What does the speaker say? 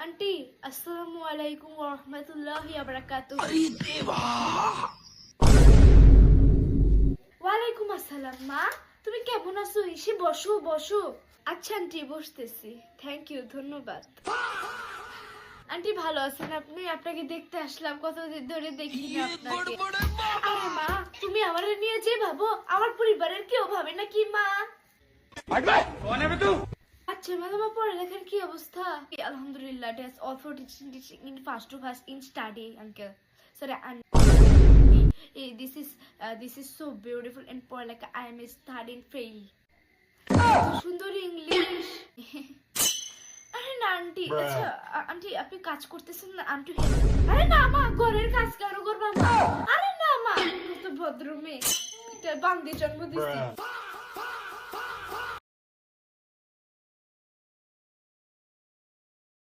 Aunty আসসালামু আলাইকুম ওয়া রাহমাতুল্লাহি ওয়া বারাকাতুহু। अरे देवा। ওয়ালাইকুম আসসালাম। মা তুমি কেমন আছো? এসে বসো বসো। আচ্ছা আন্টি বসতেছি। থ্যাংক ইউ, ধন্যবাদ। আন্টি ভালো আছেন আপনি? আপনাকে দেখতে আসলাম, কতদিন ধরে দেখি না আপনাকে। আরে মা তুমি আমারে নিয়ে যে ভাবো, আমার পরিবারের কেউ ভাবে নাকি মা? कौन है बे तू? আচ্ছা মা, তোমার পড়ালেখার কি অবস্থা? আলহামদুলিল্লাহ, that's all for teaching in first to first in study uncle. Sorry this is so beautiful and পড়ালেখা I am studying fail. সুন্দর ইংলিশ। আরে না আন্টি, আচ্ছা আন্টি আপনি কাজ করতেছেন না? আন্টি আরে না মা, ঘরের কাজ কেন করবা মা? আরে না মা, তো ভদ্র মেয়ে, এটা বান্দি জন্ম দিছি।